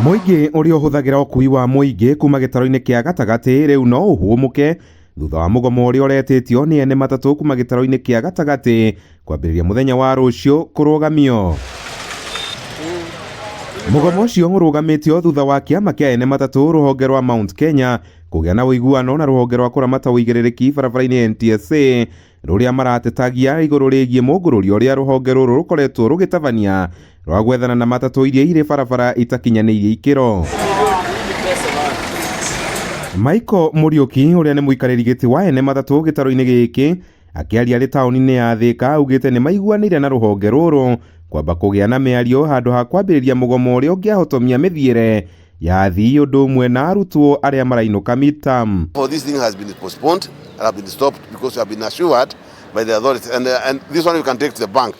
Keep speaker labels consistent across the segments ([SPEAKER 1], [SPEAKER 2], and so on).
[SPEAKER 1] Muingi uria uhuthagira ukuui wa muingi kuma gitaruini kia gatagati riu no uhumuke thutha wa mugomo uria uretitio niene matatu kuma gitaruini kia gatagati kwambiriria muthenya wa ruciu kurugamio. Mugomo ucio urugamitio thutha wa kiama kia ene matatu ruhonge rwa Mount Kenya kugia na uiguano na ruhonge rwa kuramata uigiriki barabara-ini NTSA ruria maratetagia iguru rigie mungururio uria ruhonge ruru rukoretwo rugitabania rwa guethana na matatu iria iri barabara itakinyaniirie ikiro. Maiko Muriuki uria ni muikariri giti wa ene matatu gitaruini giki akiaria ri tauni-ini ya Thika augite ni maiguanire na ruhonge ruru kwamba kugia na miario handu ha kwambiriria mugomo uria ungiahotomia mithiire ya athii undu umwe na arutwo aria marainuka midterm.
[SPEAKER 2] This thing has been postponed and have been stopped because we have been assured by the authorities, and this one we can take to the bank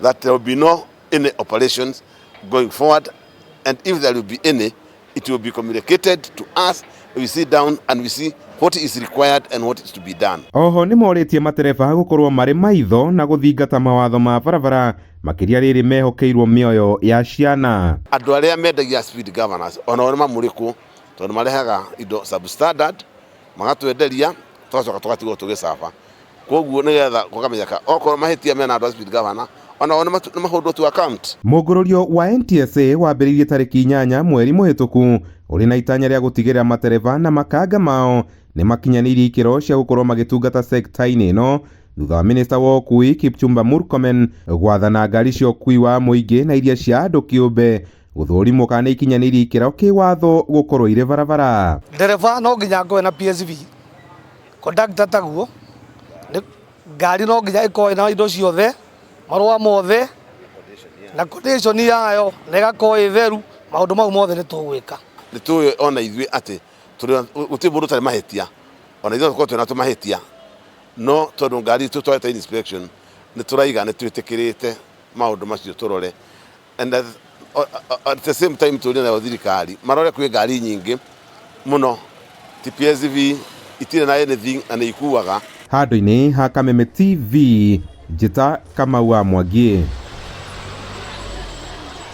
[SPEAKER 2] that there will be no any operations going forward, and if there will be any, it will be communicated to us. We sit down and we see what is required and what is to be done.
[SPEAKER 1] Oho ni moritie matereba gukorwo mari maitho na guthingata mawatho ma barabara makiria riri mehokeirwo mioyo ya ciana.
[SPEAKER 2] Andu aria mendagia speed governors ona ona mamuriku tondu marehaga indo substandard magatwenderia twacoka tugatigo tugicafa koguo ni getha gukamenyeka okorwo mahitia mena andu speed governor ona mahundwo tu account.
[SPEAKER 1] Mungururio wa NTSA wambiririe tariki 8 mweri muhituku uri na itanya ria gutigirira matereba na makanga mao ni makinyaniirie ikiro cia gukorwo magitungata sekta-ini ino thutha wa minista wa ukuui Kipchumba Murkomen gwathana ngari cia ukuui wa muingi na iria cia andu kiumbe guthurimwo kana ikinyaniirie ikiro kiwatho gukorwo ire barabara.
[SPEAKER 3] Ndereva no nginya ngoe na PSV, conductor taguo, ngari no nginya ikoe na indo ciothe, marua mothe na condition yayo na igakorwo itheru. Maundu mau mothe ni tugwika,
[SPEAKER 2] ni tuwe ona ithui ati uti mundu tari mahitia ona ithui tuko twina tumahitia no tondu ngari tutwete inspection ni turaiga ni twitikirite maundu macio turore, and at the same time tuli na thirikari marore kwi ngari nyingi muno ti PSV itire na anything and ikuaga.
[SPEAKER 1] Handu-ini ha Kameme TV njita Kamau wa Mwangi.